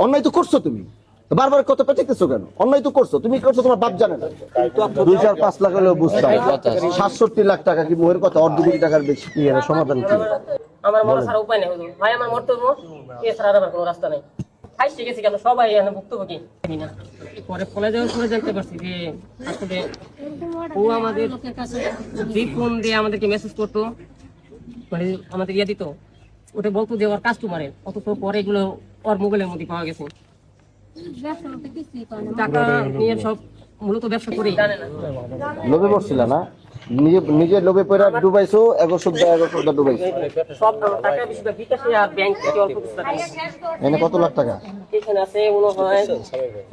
অন্যায় তো করছো তুমি, বারবার কত পেঁচাইতেছো কেন? অন্যায় তো করছো, তুমি করছো, তোমার বাপ জানে না। 2-4-5 লাখ হলেও বুঝতাম, 67 লাখ টাকা কি মোহের কথা? 1.5 কোটি টাকার বেশি কি এর সমাধান কি? আমার মরা ছাড়া উপায় নেই হুজুর, ভাই আমার মরতে হবো, এছাড়া আর আমার কোনো রাস্তা নেই। খাইছে গেছি কেন সবাই এখানে ভুক্তভোগী না। পরে ফলে যাওয়ার পরে জানতে পারছি যে আসলে ও আমাদের যে ফোন দিয়ে আমাদেরকে মেসেজ করতো, মানে আমাদের ইয়ে দিত, ওটা বলতো যে ওর কাস্টমারের, অথচ পরে এগুলো ওর মোবাইলের মধ্যে পাওয়া গেছে। টাকা নিয়ে সব মূলত ব্যবসা করি জানে না। লোভে পড়ছিল না, নিজে লোভে পড়া ডুবাইছো, এগো সুদ্ধা ডুবাইছো। সব টাকা বেশিরভাগ বিকাশে আর ব্যাংক থেকে অল্প কিছু টাকা। এনে কত লাখ টাকা? এখানে আছে মনে হয়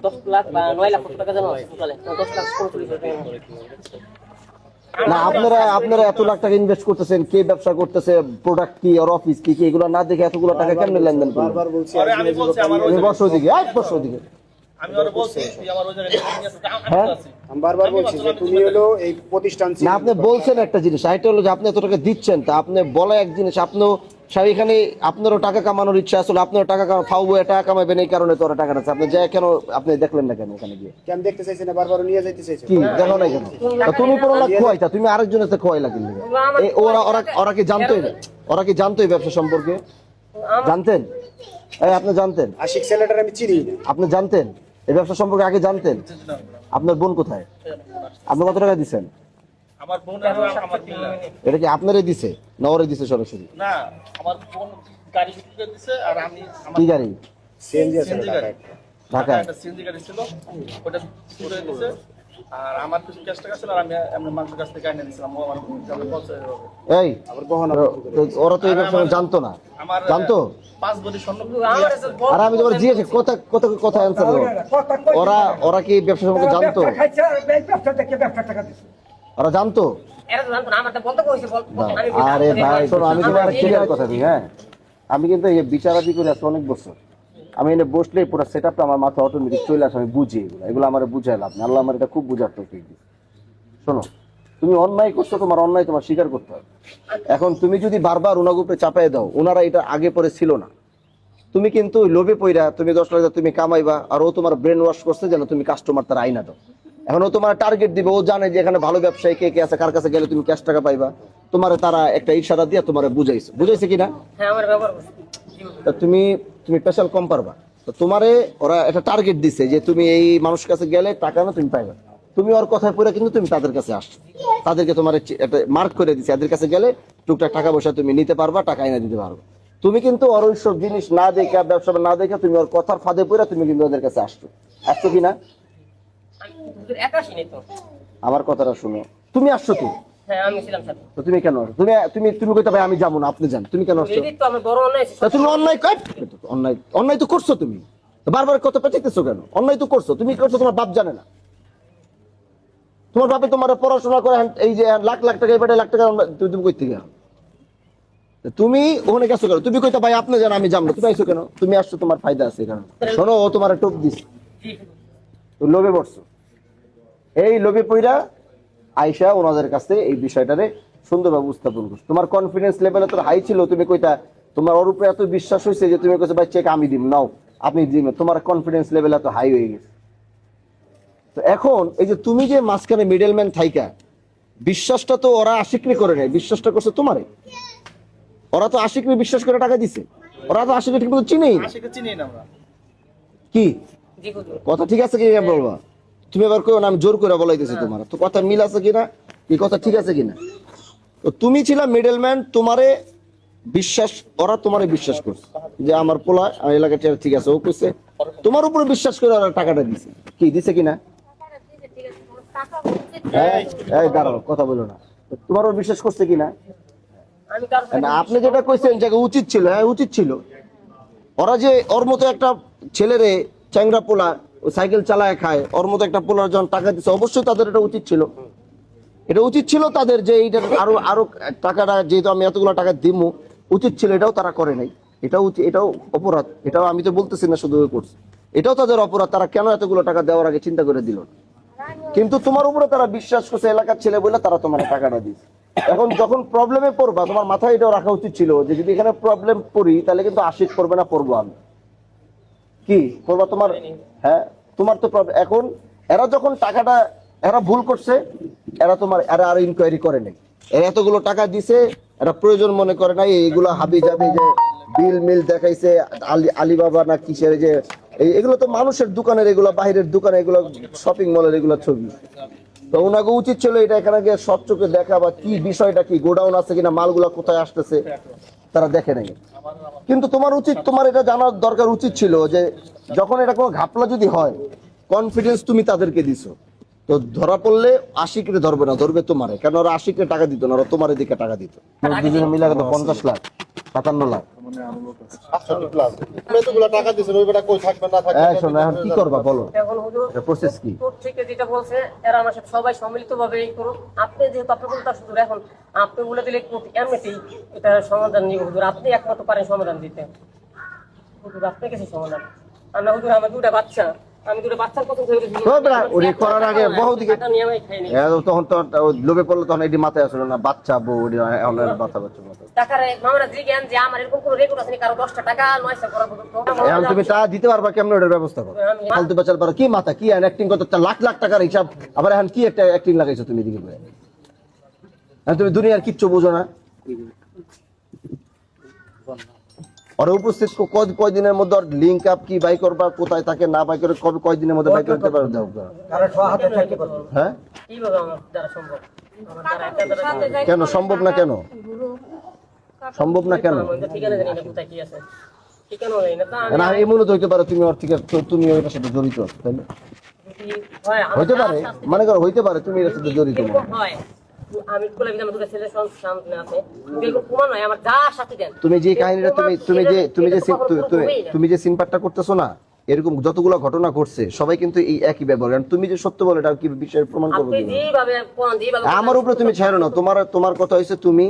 10 লাখ বা 9 লাখ টাকা জানো টোটালে 10 লাখ 45 টাকা। না, আপনারা এত লাখ টাকা ইনভেস্ট করতেছেন, কে ব্যবসা করতেছে, প্রোডাক্ট কি আর অফিস কি, এগুলো না দেখে এতগুলো টাকা কেমনে লেনদেন করবেন? বারবার বলছি আমি বছর দিকে এক বছর দিকে আমি ওরে বলছি তুই আমার ওই জায়গায় নিয়ে আসছিস, হ্যাঁ আমি বারবার বলছি যে তুমি হলো এই প্রতিষ্ঠান না, আপনি বলছেন একটা জিনিস, এটা হলো যে আপনি এত টাকা দিচ্ছেন, তা আপনি বলা এক জিনিস, আপনিও সাহেব এখানে আপনারও টাকা কামানোর ইচ্ছা আসলে, আপনারও টাকা ফাউবো টাকা কামাবেন, এই কারণে তো ওরা টাকা আছে। আপনি যাই কেন আপনি দেখলেন না কেন ওখানে গিয়ে? কেন দেখতে চাইছে না, বারবার নিয়ে যাইতে চাইছে কি দেখো না কেন? তুমি 15 লাখ খোয়াইতা, তুমি আরেকজনের সাথে খোয়াইলা কিন্তু। ওরা কি জানতোই, ওরা কি জানতোই ব্যবসা সম্পর্কে? জানতেন? আপনি জানতেন? আশিক ছেলেটার আমি চিনি না। আপনি জানতেন এই ব্যবসা সম্পর্কে? আগে জানতেন? আপনার বোন কোথায়? আপনি কত টাকা দিচ্ছেন? আমার বোন আর আমার বিল্লা এটা কি আপনারই দিছে না ওরে দিছে সরাসরি? না, আমার বোন গাড়ি বিক্রি করে দিছে আর আমি আমার কি গাড়ি? সিএনজি আছে সিএনজি গাড়ি, ঢাকায়? একটা সিএনজি গাড়ি ছিল, ওটা পুরো দিছে। আর আমার কিছু ক্যাশ টাকা ছিল, আর আমি এমনি মানুষের কাছ থেকে এনে দিয়েছিলাম, ও আমার কাছে পৌঁছে দেবে। এই আবার বহন ওরা তো এই ব্যবসা জানতো না, আমার জানতো? 5 ভরি স্বর্ণ আর আমি তোমার জিজ্ঞেস কথা অ্যান্সার দাও, ওরা কি ব্যবসা সম্পর্কে জানতো? ওরা জানতো? এরা তো জানতো না, আমারটা বলতে কইছে আমি আরে ভাই শোনো, আমি তোমার ক্লিয়ার কথা দিই, হ্যাঁ আমি কিন্তু এই বিচারাদি করে আছি অনেক বছর, আমি এনে বসলেই পুরো সেটআপটা আমার মাথা অটোমেটিক চলে আসে, আমি বুঝি এগুলো আমার বুঝাই লাভ নেই, আল্লাহ আমার এটা খুব বুঝার তৌফিক দিয়েছে। শোনো, তুমি অন্যায় করছো, তোমার অন্যায় তোমার স্বীকার করতে হবে। এখন তুমি যদি বারবার ওনার উপরে চাপাই দাও, ওনারা এটা আগে পরে ছিল না, তুমি কিন্তু লোভে পইরা তুমি 10 লাখ তুমি কামাইবা, আর ও তোমার ব্রেন ওয়াশ করছে যেন তুমি কাস্টমার তার আইনা দাও। এখন ও তোমার টার্গেট দিবে, ও জানে যে এখানে ভালো ব্যবসায়ী কে কে আছে, কার কাছে গেলে তুমি ক্যাশ টাকা পাইবা, তোমার তারা একটা ইশারা দিয়ে তোমার বুঝাইছে কিনা? হ্যাঁ আমার ব্যবহার করছে। তা তুমি স্পেশাল কম পারবা, তো তোমারে ওরা একটা টার্গেট দিছে যে তুমি এই মানুষের কাছে গেলে টাকা না তুমি পাইবা, তুমি ওর কথায় পড়ে কিন্তু তুমি তাদের কাছে আসছো, তাদেরকে তোমার একটা মার্ক করে দিছে, এদের কাছে গেলে টুকটাক টাকা পয়সা তুমি নিতে পারবা, টাকা এনে দিতে পারবা। তুমি কিন্তু ওর ওইসব জিনিস না দেখা, ব্যবসা না দেখা, তুমি ওর কথার ফাঁদে পড়ে তুমি কিন্তু ওদের কাছে আসছো কিনা? হুজুর একা আসিনি তো। আমার কথাটা শুনো, তুমি আসছো তো, হ্যাঁ আমি ছিলাম সাথে। তো তুমি কেন আসছো? তুমি কইতে ভাই আমি যাবো না, আপনি যান, তুমি কেন আসছো? এই তো আমার বড় অন্যায়। তা তুমি অন্যায় তো করছো, তুমি বারবার কত পেঁচাইতেছো কেন? অন্যায় তো করছো, তুমি করছো, তোমার বাপ জানে না। তোমার বাপে তোমার পড়াশোনা করে এই যে লাখ লাখ টাকা, এবারে লাখ টাকা তুমি কই থেকে? তুমি ওখানে গেছো কেন? তুমি কইতা ভাই আপনি জান আমি যাবো না, তুমি আইছো কেন? তুমি আসছো, তোমার ফায়দা আছে এখানে। শোনো, ও তোমার টোপ দিস, তো লোভে পড়ছো, এই লোভে পইরা আইসা ওনাদের কাছে এই বিষয়টারে সুন্দরভাবে উপস্থাপন করছো। তোমার কনফিডেন্স লেভেল এত হাই ছিল, তুমি কইতা তোমার ওর উপরে এত বিশ্বাস হয়েছে যে তুমি কইছো ভাই চেক আমি দিম, নাও আপনি দিন, তোমার কনফিডেন্স লেভেল এত হাই হয়ে গেছে। তো এখন এই যে তুমি যে মাঝখানে মিডলম্যান থাইকা, বিশ্বাসটা তো ওরা আশিকরি করে নেয়, বিশ্বাসটা করছে তোমারে। ওরা তো আশিকরি বিশ্বাস করে টাকা দিছে, ওরা তো আশিকরি ঠিক মতো চিনেই না। আশিকে চিনি না আমরা। কি জি হুজুর। কথা ঠিক আছে কি বলবা? তুমি এবার কইও না আমি জোর করে বলাইতেছি তোমার, তো কথা মিল আছে কিনা, কি কথা ঠিক আছে কিনা? তো তুমি ছিলা মিডলম্যান, তোমারে বিশ্বাস, ওরা তোমারে বিশ্বাস করছে যে আমার পোলা আমার এলাকাটা ঠিক আছে, ও কইছে তোমার উপরে বিশ্বাস করে ওরা টাকাটা দিছে, কি দিছে কিনা? এই দাঁড়াও, কথা বলো না, তোমার উপর বিশ্বাস করছে কিনা? আমি কার না, আপনি যেটা কইছেন যে উচিত ছিল, হ্যাঁ উচিত ছিল। ওরা যে ওর মতো একটা ছেলেরে, চ্যাংরা পোলা, ও সাইকেল চালায় খায়, ওর মতো একটা পোলার যখন টাকা দিচ্ছে, অবশ্যই তাদের এটা উচিত ছিল, এটা উচিত ছিল তাদের যে এইটা আরো টাকাটা, যেহেতু আমি এতগুলো টাকা দিব, উচিত ছিল, এটাও তারা করে নাই, এটাও অপরাধ, এটাও আমি তো বলতেছি না শুধু করছে, এটাও তাদের অপরাধ, তারা কেন এতগুলো টাকা দেওয়ার আগে চিন্তা করে দিল না? কিন্তু তোমার উপরে তারা বিশ্বাস করছে, এলাকার ছেলে বলে তারা তোমার টাকাটা দিচ্ছে। এখন যখন প্রবলেমে পড়বা, তোমার মাথায় এটাও রাখা উচিত ছিল যে যদি এখানে প্রবলেম পড়ি তাহলে কিন্তু আশিক করবে না, পড়বো আমি। কি করবা তোমার? হ্যাঁ, তোমার তো problem। এখন এরা যখন টাকাটা এরা ভুল করছে, এরা আর ইনকোয়ারি করে নাই, এরা এতগুলো টাকা দিছে, এরা প্রয়োজন মনে করে নাই, এইগুলো হাবি যাবে যে বিল মিল দেখাইছে আলিবাবা না কিসের, যে এগুলো তো মানুষের দোকানের, এগুলো বাইরের দোকানে, এগুলো শপিং মলের এগুলো ছবি। তো ওনাকে উচিত ছিল এটা এখানে গিয়ে সব চোখে দেখা, বা কি বিষয়টা কি, গোডাউন আছে কিনা, মালগুলা কোথায় আসতেছে তারা দেখে নাই। কিন্তু তোমার উচিত, তোমার এটা জানার দরকার উচিত ছিল যে যখন এটা কোনো ঘাপলা যদি হয়, কনফিডেন্স তুমি তাদেরকে দিছো, তো ধরা পড়লে আশিকরে ধরবে না, ধরবে তোমারে, কারণ ওরা আশিকরে টাকা দিত না, ওরা তোমার দিকে টাকা দিত। দুজনে মিলে তো 50 লাখ 57 লাখ। এই শোনো, এখন কি করবা বলো, এখন হুজুর প্রসেস কি? তোর থেকে যেটা বলছে এরা আমার সাথে সবাই সম্মিলিতভাবে এই করুন। আপনি যেহেতু আপনি বলতে হুজুর, এখন আপনি বলে দিলে এমনিতেই এটা সমাধান নিব হুজুর, আপনি একমাত্র পারেন সমাধান দিতে হুজুর, আপনি কাছে সমাধান। আমরা হুজুর, আমার দুটা বাচ্চা, আমি দুটো বাচ্চার কথা ভেবে ওরে করার আগে বহুদিকে নিয়ে আমি খাইনি তখন তো লোভে পড়লো, তখন এটি মাথায় আসলো না, বাচ্চা বউ বাচ্চা বাচ্চা টাকার মামলা জিজ্ঞান যে আমার এরকম কোনো রেকর্ড আছে কারো 10টা টাকা 900 করা পর্যন্ত এখন তুমি তা দিতে পারবা কেমন, ওটার ব্যবস্থা করো। ফালতু বেচার পারো কি, মাথা কি অ্যাক্টিং করতে লাখ লাখ টাকার হিসাব, আবার এখন কি একটা অ্যাক্টিং লাগাইছো তুমি দিকে? তুমি দুনিয়ার কিচ্ছু বুঝো না। ওর উপস্থিত কয়দিনের মধ্যে লিঙ্ক আপ কি বাই করবা, কোথায় থাকে না বাই করে, কবে কয়দিনের মধ্যে বাই করতে পারো? দাও হ্যাঁ, কিভাবে আমার দ্বারা সম্ভব? আমার দ্বারা একটা দ্বারা কেন সম্ভব না? কেন সম্ভব না? কেন ঠিকানা জানি না কোথায় কি আছে, ঠিকানা জানি না। তা না, এমন তো হইতে পারে তুমি ওর থেকে, তুমি ওইটার সাথে জড়িত আছো, তাই না? হয় আমার হইতে পারে, মনে করো হইতে পারে তুমি এর সাথে জড়িত। এরকম হয়, আমি কোলে বিনা দুটো ছেলে সামনে আছে, এরকম প্রমাণ হয় আমার যা সাথে দেন। তুমি যে কাহিনীটা তুমি যে সিনপারটা করতেছো না, এরকম যতগুলো ঘটনা ঘটছে সবাই কিন্তু এই একই ব্যবহার। কারণ তুমি যে সত্য বলো, এটা কি বিষয়ের প্রমাণ করবো? আপনি যেভাবে প্রমাণ যেভাবে আমার উপরে তুমি ছাড়ো না, তোমার কথা হয়েছে তুমি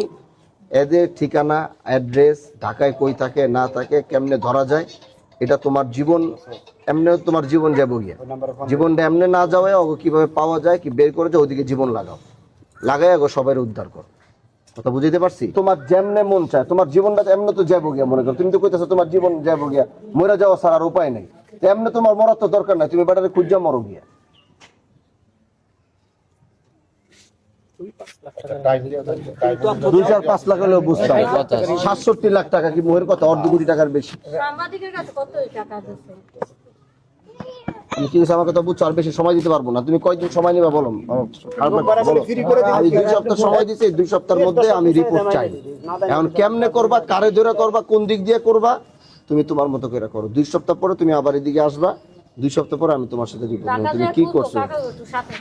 এদের ঠিকানা অ্যাড্রেস, ঢাকায় কই থাকে না থাকে, কেমনে ধরা যায়, এটা তোমার জীবন, এমনি তোমার জীবন যাবো গিয়া, জীবনটা এমনি না যাওয়া কিভাবে পাওয়া যায়, কি বের করে যায়, ওদিকে জীবন লাগাই গো সবাই উদ্ধার করো। কথা বুঝাইতে পারছি? তোমার যেমনে মন চায়, তোমার জীবনটা এমনি তো যাবো গিয়া, মনে করো তুমি তো কইতেছো তোমার জীবন যাবো গিয়া, মরে যাওয়া ছাড়া আর উপায় নেই, এমনি তোমার মরার তো দরকার নাই, তুমি বেটারে খুঁজা মরো গিয়া। 2-5 লাখ হলেও বুঝতাম, 67 লাখ টাকা কি মোহের কথা, 2 কোটি টাকার বেশি। সাংবাদিকের কাছে কত টাকা দিচ্ছে? তুমি কি আমার কথা বুঝছো? আর বেশি সময় দিতে পারবো না। তুমি কয়দিন সময় নিবা বলো? আমি 2 সপ্তাহ সময় দিছি, 2 সপ্তাহের মধ্যে আমি রিপোর্ট চাই। এখন কেমনে করবা, কারে ধরে করবা, কোন দিক দিয়ে করবা, তুমি তোমার মতো করে করো। 2 সপ্তাহ পরে তুমি আবার এদিকে আসবা, 2 সপ্তাহ পরে আমি তোমার সাথে রিপোর্ট, তুমি কি করছো। টাকা সাথে